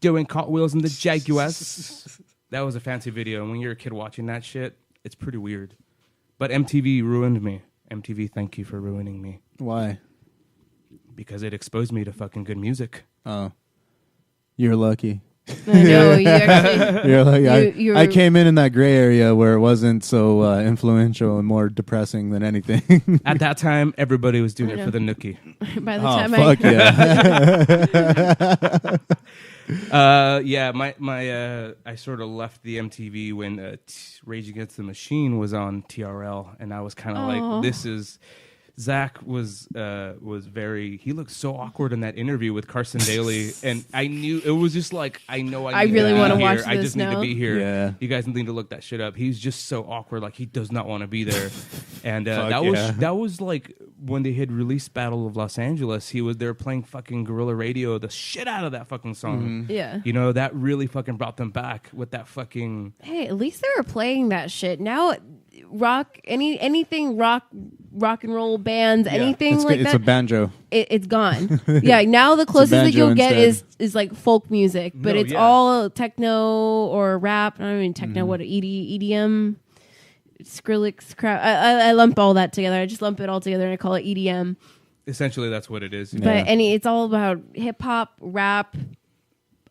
Doing cartwheels in the Jaguars. That was a fancy video. And when you're a kid watching that shit, it's pretty weird. But MTV ruined me. MTV, thank you for ruining me. Why? Because it exposed me to fucking good music. Oh, you're lucky. I know you actually. You're lucky. You- I came in that gray area where it wasn't so influential and more depressing than anything. At that time, everybody was doing I it know. for the nookie. By the Oh, time fuck yeah. Yeah, I sort of left the MTV when Rage Against the Machine was on TRL, and I was kind of like, this is. Zach was he looked so awkward in that interview with Carson Daly, and I knew it was just like I really want to watch I this just need to now. be here. Yeah. You guys need to look that shit up. He's just so awkward, like he does not want to be there. And Fuck that was like when they had released Battle of Los Angeles. They were playing fucking guerrilla radio, the shit out of that fucking song. Yeah. You know, that really fucking brought them back with that fucking. Hey, at least they were playing that shit. Now, anything rock and roll bands, anything It's like it's that, a banjo. it's gone. Yeah, now the closest that banjo you'll get instead. is like folk music, but No, it's yeah. all techno or rap. I don't mean techno. What EDM, Skrillex crap. I lump all that together. I just lump it all together and I call it EDM. Essentially, that's what it is. But it's all about hip hop, rap,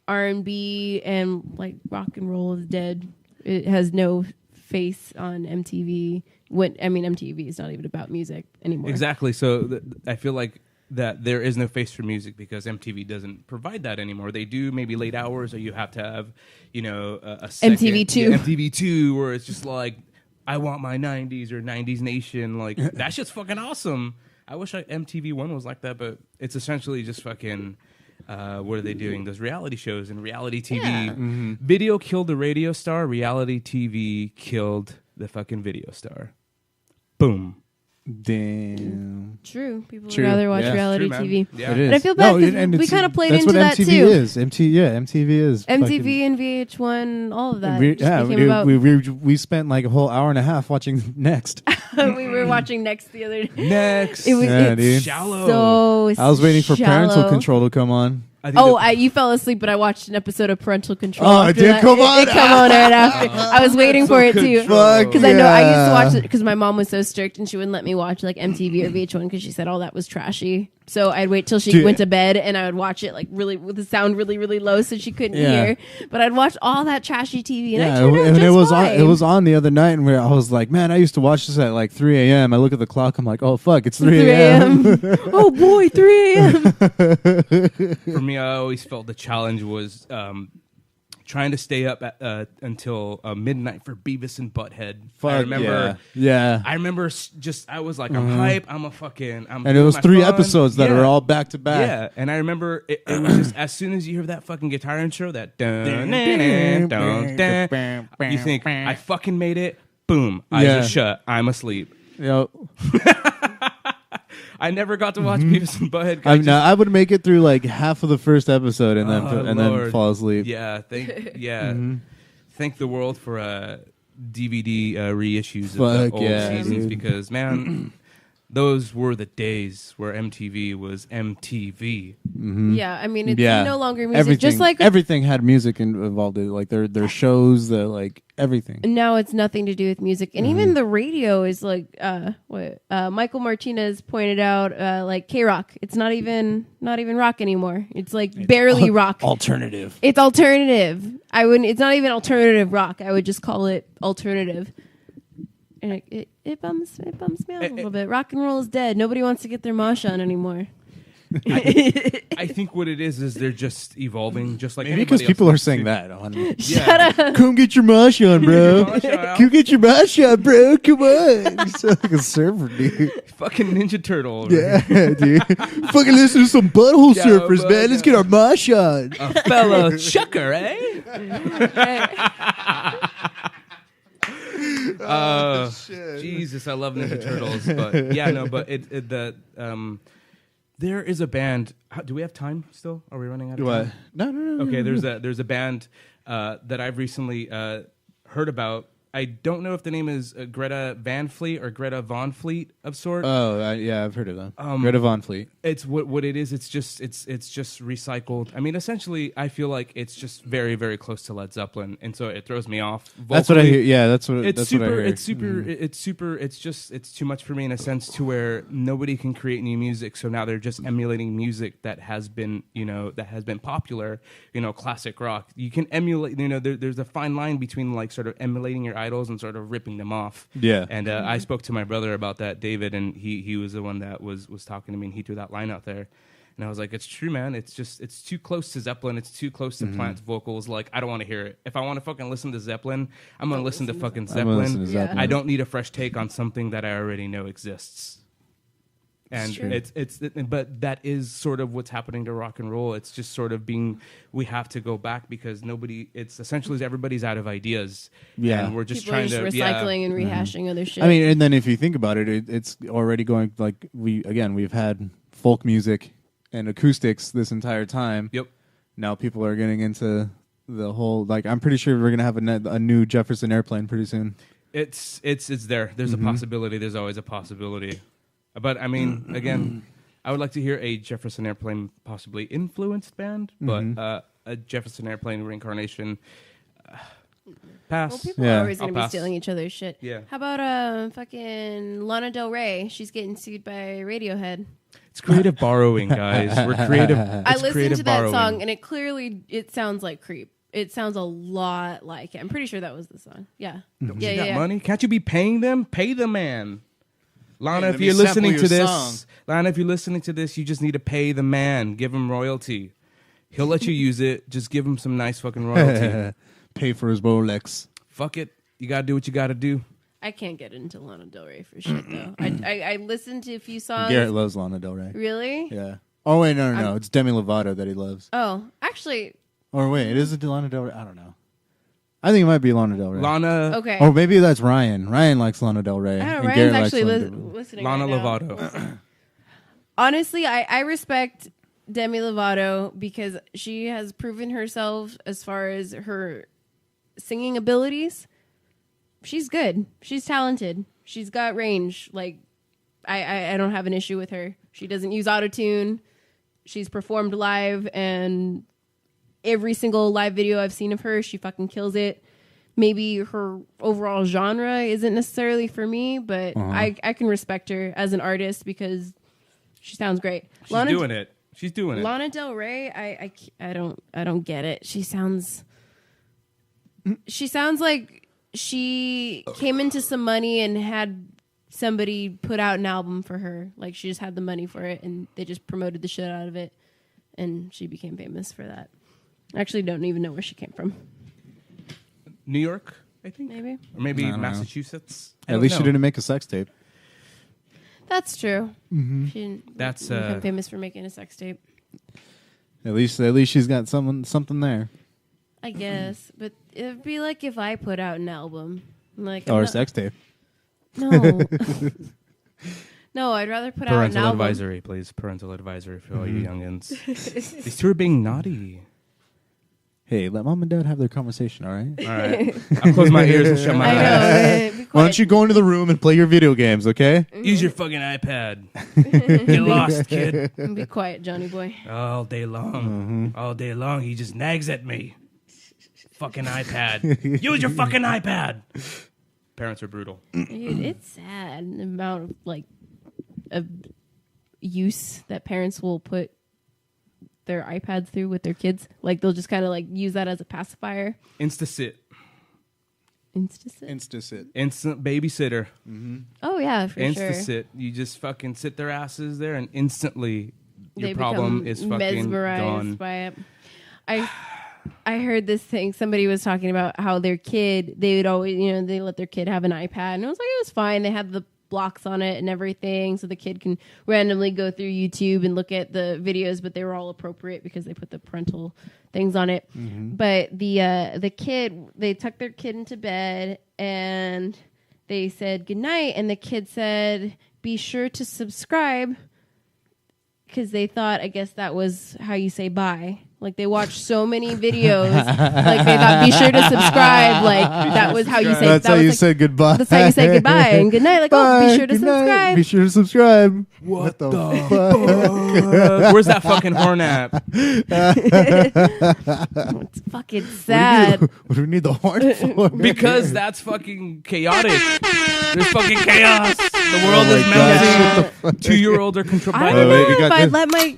R&B, and like rock and roll is dead. It has no face on MTV. MTV is not even about music anymore. Exactly. So I feel like that there is no face for music because MTV doesn't provide that anymore. They do maybe late hours, or you have to have, a second, MTV2. MTV2, where it's just like, I want my 90s or 90s Nation. Like, that shit's fucking awesome. I wish MTV1 was like that, but it's essentially just fucking... what are they doing? Those reality shows and reality TV. Yeah. Video killed the radio star. Reality TV killed the fucking video star. Boom. Damn. True. People True. would rather watch Yeah. reality True, man. TV. Yeah. It is. But I feel bad 'cause and we it's- kinda played that's into what that MTV too. Is. MTV is. MTV and VH1, all of that. just became dude, about- we spent like a whole hour and a half watching Next. we were watching Next the other day. Next. It was Yeah, it's dude. Shallow. so I was waiting for Parental shallow. Control to come on. I think that- You fell asleep, but I watched an episode of Parental Control. Oh, it after did that. come on? It come on right after. I was waiting for it too. Fuck Because I know I used to yeah. watch it because my mom was so strict and she wouldn't let me watch like MTV or VH1 because she said all that was trashy. So I'd wait till she Dude. went to bed and I would watch it like really with the sound really really low so she couldn't Yeah. hear. But I'd watch all that trashy TV and I Yeah, turned out and just it was fine. on. It was on the other night, and where I was like, "Man, I used to watch this at like 3 a.m." I look at the clock. I'm like, "Oh fuck, it's 3 a.m." Oh boy, 3 a.m. For me, I always felt the challenge was trying to stay up until midnight for Beavis and Butthead. Fuck I remember. yeah. I remember I was like, I'm hype. I'm And it doing was my 3 fun. episodes that Yeah. are all back to back. Yeah, and I remember it was just as soon as you hear that fucking guitar intro, that dun, dun, dun, dun, dun, you think I fucking made it. Boom, eyes Yeah. are shut. I'm asleep. Yep. I never got to watch Beavis and Butthead. I would make it through like half of the first episode and then fall asleep. Yeah, thank the world for DVD reissues of the old seasons because man, those were the days where MTV was MTV. Yeah, I mean it's no longer music. Everything, just like everything had music involved in it. Like their shows, like everything. Now it's nothing to do with music, and even the radio is like Michael Martinez pointed out, like K-rock. It's not even rock anymore. It's like barely rock. Alternative. It's alternative. It's not even alternative rock. I would just call it alternative. And it bums me out a little bit. Rock and roll is dead. Nobody wants to get their mosh on anymore. I think what it is they're just evolving, just like maybe because people are saying that. Shut up. Come get your mosh on, bro. Come get your mosh on, bro. Come on. You sound like a surfer, dude. Fucking Ninja Turtle. Yeah, dude. Fucking listen to some butthole surfers, man. Let's get our mosh on. A fellow chucker, eh? Jesus, I love Ninja Turtles, but there is a band. Do we have time still? Are we running out of time? No. Okay, there's a band that I've recently heard about. I don't know if the name is Greta Van Fleet or Greta Von Fleet of sort. Oh, yeah, I've heard of them. Greta Von Fleet. It's what it is. It's just recycled. I mean, essentially, I feel like it's just very, very close to Led Zeppelin, and so it throws me off. Vocally, that's what I hear. Yeah, that's what I hear. It's super. It's too much for me in a sense to where nobody can create new music. So now they're just emulating music that has been popular. Classic rock. You can emulate. There's a fine line between like sort of emulating your idols and sort of ripping them off. Yeah. And I spoke to my brother about that, David, and he was the one that was talking to me, and he threw that line out there. And I was like, it's true, man. It's too close to Zeppelin. It's too close to Plant's vocals. Like, I don't want to hear it. If I want to fucking listen to Zeppelin, I'm going to listen to fucking Zeppelin. I don't need a fresh take on something that I already know exists. And but that is sort of what's happening to rock and roll. It's just sort of we have to go back because it's essentially everybody's out of ideas. Yeah. And we're just People are trying to recycling and rehashing other shit. I mean, and then if you think about it, it's already going like we've had folk music and acoustics this entire time. Yep. Now people are getting into the whole I'm pretty sure we're gonna have a new Jefferson Airplane pretty soon. It's there. There's a possibility. There's always a possibility. But I mean, again, I would like to hear a Jefferson Airplane possibly influenced band, but a Jefferson Airplane reincarnation. Pass. Well, people are always going to be stealing each other's shit. Yeah. How about fucking Lana Del Rey? She's getting sued by Radiohead. It's creative borrowing, guys. We're creative. I listened to that song, and it sounds like Creep. It sounds a lot like it. I'm pretty sure that was the song. Yeah. Don't you got money? Can't you be paying them? Pay the man. Lana, if you're listening to this, you just need to pay the man. Give him royalty. He'll let you use it. Just give him some nice fucking royalty. Pay for his Rolex. Fuck it. You gotta do what you gotta do. I can't get into Lana Del Rey for shit though. I listened to a few songs. Garrett loves Lana Del Rey. Really? Yeah. Oh wait, no. It's Demi Lovato that he loves. Oh, actually. Or wait, is it Lana Del Rey? I don't know. I think it might be Lana Del Rey. Okay. Or maybe that's Ryan. Ryan likes Lana Del Rey. I don't know, Ryan's actually listening. Lana right Lovato. Honestly, I respect Demi Lovato because she has proven herself as far as her singing abilities. She's good. She's talented. She's got range. Like, I don't have an issue with her. She doesn't use autotune. She's performed live, and every single live video I've seen of her, she fucking kills it. Maybe her overall genre isn't necessarily for me, but I can respect her as an artist because she sounds great. She's doing it. Lana Del Rey, I don't get it. She sounds like she came into some money and had somebody put out an album for her. Like, she just had the money for it, and they just promoted the shit out of it, and she became famous for that. I actually don't even know where she came from. New York, I think. Maybe. Or maybe Massachusetts. At least she didn't make a sex tape. That's true. Mm-hmm. She didn't become famous for making a sex tape. At least she's got something there. I guess. But it would be like if I put out an album. Like, or a sex tape. No. No, I'd rather put out an Parental album. advisory, please. Parental advisory for all you youngins. These two are being naughty. Hey, let mom and dad have their conversation, all right? All right. I'll close my ears and shut my I know. eyes. Be Why quiet. don't you go into the room and play your video games, okay? Use your fucking iPad. Get lost, kid. Be quiet, Johnny boy. All day long. All day long, he just nags at me. Fucking iPad. Use your fucking iPad. Parents are brutal. Dude, it's sad the amount of use that parents will put their iPads through with their kids. Like they'll just kind of like use that as a pacifier. Insta-sit. Insta-sit? Insta-sit. Instant babysitter. Oh yeah, for sure. Insta-sit. You just fucking sit their asses there and instantly your They problem become is fucking mesmerized gone. by it. I heard this thing. Somebody was talking about how their kid, they would always, they let their kid have an iPad, and it was like it was fine. They had the blocks on it and everything, so the kid can randomly go through YouTube and look at the videos, but they were all appropriate because they put the parental things on it. But the kid, they tucked their kid into bed and they said goodnight, and the kid said, "Be sure to subscribe," because they thought, I guess that was how you say bye. Like they watched so many videos, like they thought, "Be sure to subscribe." Like that was how you say. That's that how was you like, said goodbye. That's how you say goodbye and good night. Like, oh, be sure to Good night. subscribe. Be sure to subscribe. What the fuck? Where's that fucking horn app? It's fucking sad. What do we need the horn for? Because that's fucking chaotic. There's fucking chaos. The world Oh is my God. melting. 2-year-olds are controlled I by don't wait, know we got if I'd this. let my.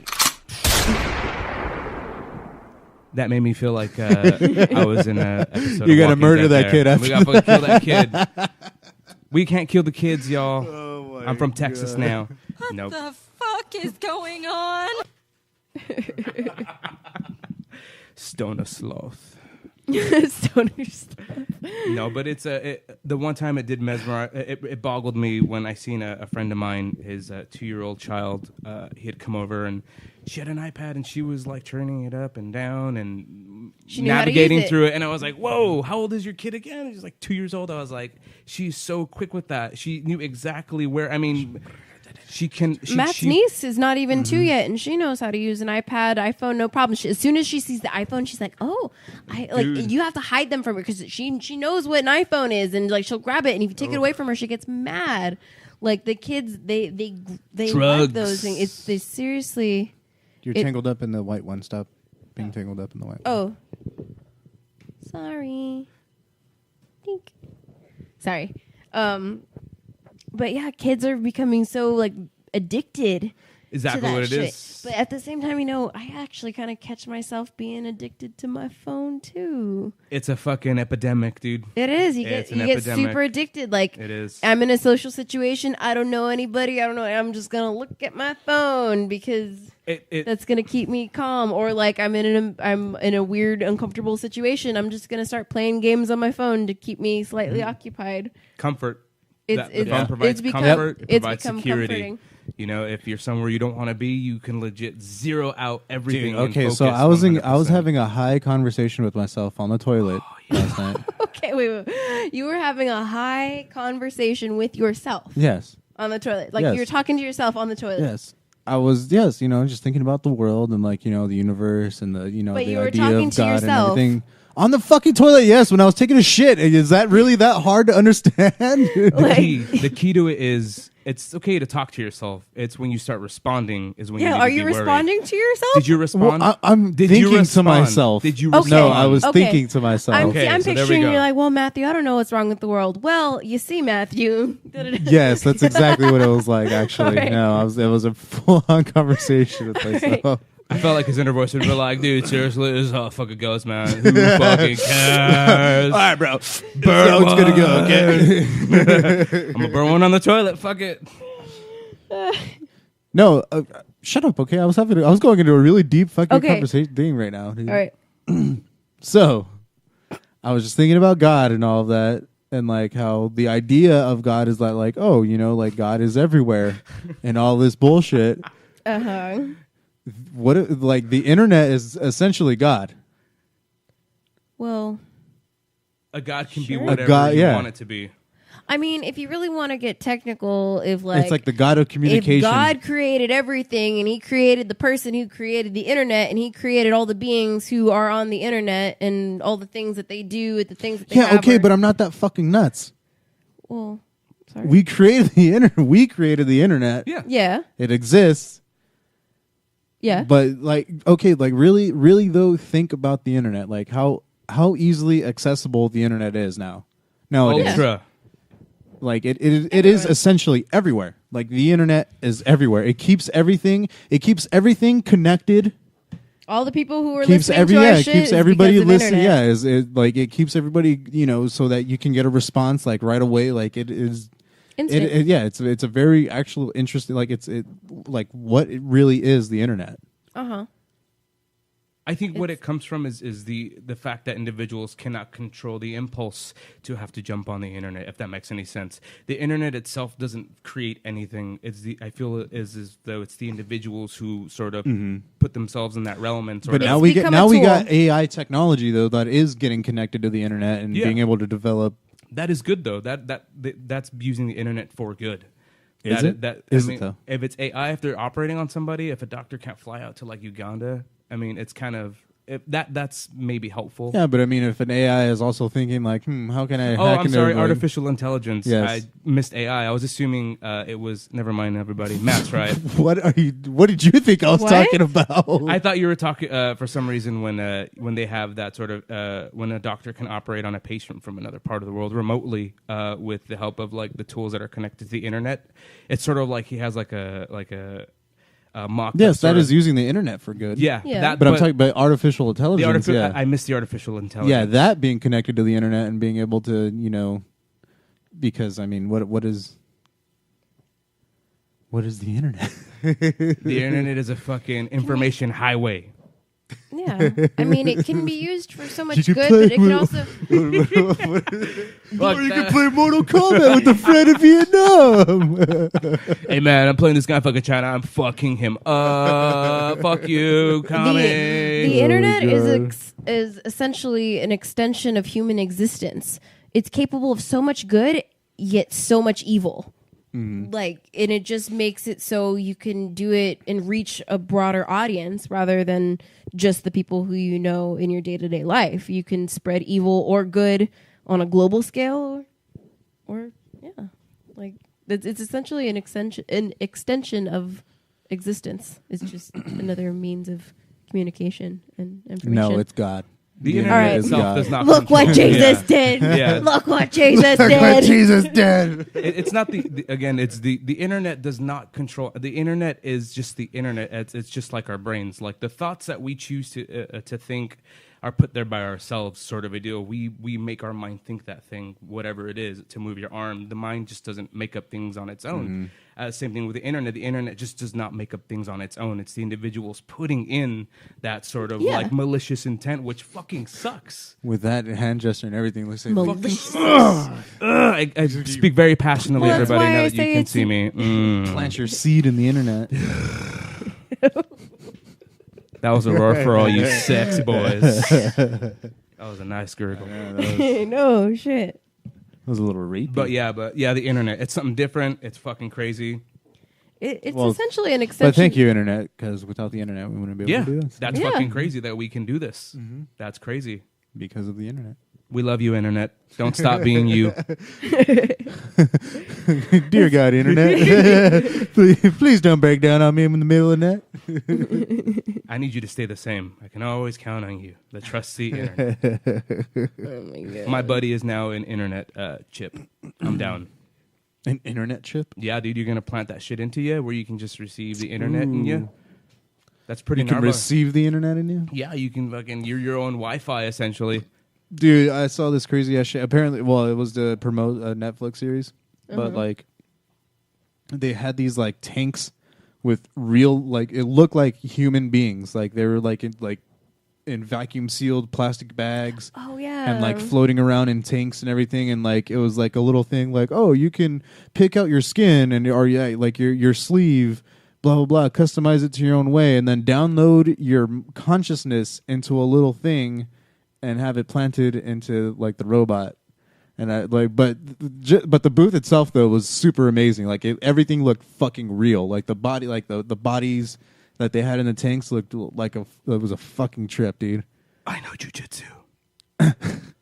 That made me feel like I was in an episode. You of gotta Walking murder Dead that kid there. after We gotta fucking kill that kid. We can't kill the kids, y'all. I'm from Texas now. Nope. The fuck is going on? Stone of sloth. Stoner stuff. No, but it's the one time it did mesmerize. It boggled me when I seen a friend of mine, his 2-year-old child. He had come over and she had an iPad and she was like turning it up and down and She knew how to navigating use it. through it. And I was like, "Whoa, how old is your kid again?" And she's like 2 years old. I was like, "She's so quick with that. She knew exactly where." I mean, she can. Matt's niece is not even 2 yet, and she knows how to use an iPad, iPhone, no problem. As soon as she sees the iPhone, she's like, "Oh, Dude. you have to hide them from her because she knows what an iPhone is, and like she'll grab it, and if you take it away from her, she gets mad." Like the kids, they like Drugs. those things. They seriously. You're tangled up in the white one. Stop being tangled up in the white one. Oh, sorry. Think. Sorry. But yeah, kids are becoming so like addicted. Exactly to that what it shit. is. But at the same time, I actually kind of catch myself being addicted to my phone too. It's a fucking epidemic, dude. It is. You It's get an you get epidemic. super addicted. Like It is. I'm in a social situation. I don't know anybody. I don't know. I'm just gonna look at my phone because that's gonna keep me calm. Or like I'm in a weird, uncomfortable situation. I'm just gonna start playing games on my phone to keep me slightly occupied. Comfort. It's The phone provides become, comfort. it's Provides become security. comforting. You know, if you're somewhere you don't want to be, you can legit zero out everything. Dude, and okay, so focus I was 100%. having a high conversation with myself on the toilet last night. Okay, wait. You were having a high conversation with yourself Yes, on the toilet. Like Yes. you were talking to yourself on the toilet. yes. I was just thinking about the world and like the universe and the But the you were idea talking of to God yourself. and everything. On the fucking toilet, yes, when I was taking a shit. Is that really that hard to understand? The key to it is it's okay to talk to yourself. It's when you start responding is when you Yeah, need are to you be worried. responding to yourself? Did you respond? Well, I'm Did thinking you to respond? myself. Did you Okay. respond? No, I was Okay. thinking to myself. I'm Okay, I'm so there we picturing go. you're like, well, Matthew, I don't know what's wrong with the world. Well, you see, Matthew. Yes, that's exactly what it was like. Actually, All right. no, it was a full-on conversation with myself. I felt like his inner voice would be like, "Dude, seriously, this is how it fucking goes, man. Who fucking cares? All right, bro. Burn It's gonna go. Okay. I'm gonna burn one on the toilet. Fuck it." No, shut up. Okay, I was going into a really deep fucking Okay. conversation thing right now. Dude. All right. So, I was just thinking about God and all of that, and like how the idea of God is that, like, oh, like God is everywhere, and all this bullshit. Uh-huh. Like the internet is essentially God. Well, A god can Sure. be A whatever god, you yeah. want it to be. I mean, if you really want to get technical, if like it's like the god of communication. if God created everything and he created the person who created the internet and he created all the beings who are on the internet and all the things that they do and the things that they have okay, are- but I'm not that fucking nuts. well, sorry. We created the internet. We created the internet. Yeah. yeah. It exists. Yeah. But like, okay, like really though, think about the internet. Like how easily accessible the internet is now. Nowadays. Ultra. Like it is essentially everywhere. Like the internet is everywhere. It keeps everything connected. All the people who are Keeps listening to our it shit keeps is everybody because of listening. internet. Yeah, it keeps everybody, so that you can get a response like right away. Like it is Instant. it's a very actual interesting, like like what it really is, the internet. Uh-huh. I think what it comes from is the fact that individuals cannot control the impulse to have to jump on the internet, if that makes any sense. The internet itself doesn't create anything. I feel it is as though it's the individuals who sort of put themselves in that realm and sort But of. now we got AI technology though that is getting connected to the internet and Yeah. being able to develop. That is good though. That's using the internet for good. Is it? Is it though? If it's AI, if they're operating on somebody, if a doctor can't fly out to like Uganda, I mean, it's kind of that's maybe helpful. Yeah, but I mean, if an AI is also thinking like, how can I? Oh, hack I'm into sorry, like- artificial intelligence. Yes. I missed AI. I was assuming it was. Never mind, everybody. Matt's right. What did you think I was What? talking about? I thought you were talking for some reason when they have that sort of when a doctor can operate on a patient from another part of the world remotely with the help of like the tools that are connected to the internet. It's sort of like he has like a mock. Yes, sort that of- is using the internet for good. Yeah, Yeah. that- But I'm talking about artificial intelligence. Yeah. I missed the artificial intelligence. Yeah, that being connected to the internet and being able to, because I mean, what is the internet? The internet is a fucking information highway. Yeah. I mean, it can be used for so much You good, can play but it can with- also... Fuck You can that. play Mortal Kombat with the friend in Vietnam. Hey man, I'm playing this guy fucking China. I'm fucking him up. Fuck you, Kami. The internet God. is essentially an extension of human existence. It's capable of so much good, yet so much evil. Mm-hmm. And it just makes it so you can do it and reach a broader audience rather than just the people who you know in your day-to-day life. You can spread evil or good on a global scale or like it's essentially an extension of existence. It's just another means of communication and information. No, it's God. The internet internet is itself God. does not. Look what control- Jesus Yeah. did. Yeah. Look what Jesus Look what did. Jesus did. It's not the internet does not control. The internet is just the internet. It's just like our brains. Like the thoughts that we choose to think are put there by ourselves, sort of a deal. We make our mind think that thing, whatever it is, to move your arm. The mind just doesn't make up things on its own. Same thing with the internet. The internet just does not make up things on its own. It's the individuals putting in that sort of like malicious intent, which fucking sucks. With that hand gesture and everything, let's say, Malicious. I speak very passionately, Well, that's everybody, why now I that you say can it's- see me. plant your seed in the internet. That was a roar for all you sex boys. That was a nice gurgle. No shit. That was a little rapey. But yeah, the internet. It's something different. It's fucking crazy. It's Well, essentially an extension. But thank you, internet, because without the internet, we wouldn't be able Yeah, to do this. that's Yeah. fucking crazy that we can do this. That's crazy. Because of the internet. We love you, internet. Don't stop being you. Dear God, internet, please don't break down on me in the middle of the night. I need you to stay the same. I can always count on you. The trusty internet. Oh my god. My buddy is now an internet chip. I'm down. An internet chip? Yeah, dude, you're gonna plant that shit into you where you can just receive the internet in you. Ooh. That's pretty You can gnarly. receive the internet in you? Yeah, you can fucking. You're your own Wi-Fi essentially. Dude, I saw this crazy ass shit. Apparently, well, it was to promote a Netflix series, but like, they had these like tanks with real, like, it looked like human beings. Like they were like in vacuum sealed plastic bags. Oh yeah. And like floating around in tanks and everything, and like it was like a little thing, like, oh, you can pick out your skin and or yeah, like your sleeve, blah blah blah, customize it to your own way, and then download your consciousness into a little thing, and have it planted into like the robot, And I like, but the booth itself though was super amazing. Like everything looked fucking real. Like the body, like the bodies that they had in the tanks looked like it was a fucking trip, dude. I know jujitsu.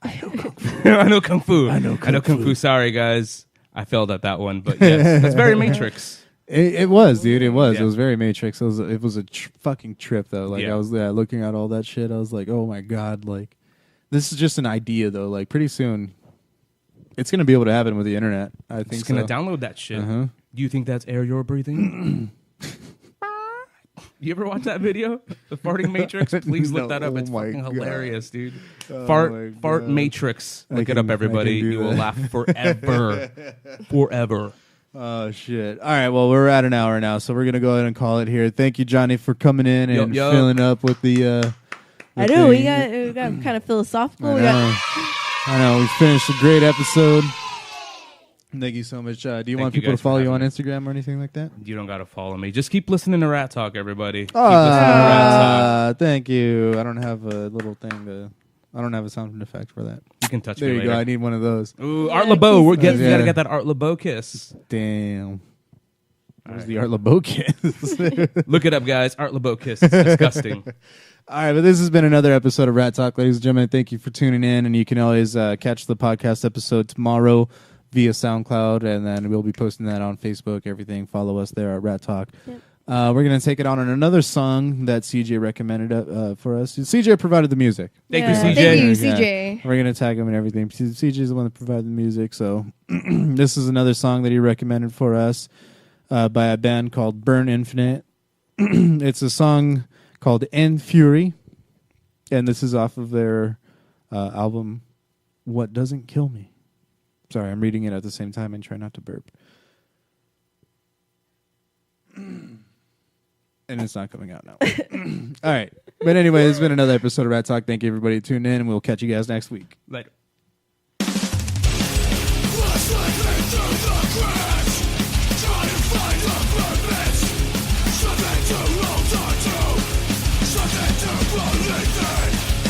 I know kung fu. I know kung fu. Sorry, guys, I failed at that one, but yes, that's very Matrix. It was, dude. It was. Yeah. It was very Matrix. It was a fucking trip though. Like I was looking at all that shit. I was like, oh my god, like this is just an idea though. Like pretty soon. It's going to be able to happen with the internet. I think it's going to download that shit. Uh-huh. Do you think that's air you're breathing? You ever watch that video? The farting Matrix? Please look that up. It's fucking hilarious, dude. Fart Matrix. Look it up, everybody. You will laugh forever. Forever. Oh, shit. All right, well, we're at an hour now, so we're going to go ahead and call it here. Thank you, Johnny, for coming in and filling up with the... I know, we got kind of philosophical. I know. We finished a great episode. Thank you so much. Do you want people to follow you on Instagram or anything like that? You don't got to follow me. Just keep listening to Rat Talk, everybody. Keep listening to Rat Talk. Thank you. I don't have a little thing I don't have a sound effect for that. You can touch me later. There you go. I need one of those. Ooh, Art LeBeau. We got to get that Art LeBeau kiss. Damn. Where's the Art LeBeau kiss? Look it up, guys. Art LeBeau kiss. It's disgusting. All right, but this has been another episode of Rat Talk, ladies and gentlemen. Thank you for tuning in, and you can always catch the podcast episode tomorrow via SoundCloud, and then we'll be posting that on Facebook, everything. Follow us there at Rat Talk. Yep. We're going to take it on another song that CJ recommended for us. CJ provided the music. Thank you, CJ. Thank you, CJ. Yeah. We're going to tag him and everything. CJ is the one that provided the music, so this is another song that he recommended for us by a band called Burn Infinite. It's a song called End Fury, and this is off of their album What Doesn't Kill Me. Sorry, I'm reading it at the same time and try not to burp. And it's not coming out now. All right. But anyway, this has been another episode of Rat Talk. Thank you, everybody, for tuning in, and we'll catch you guys next week. Later. Something to hold on to, something to believe in.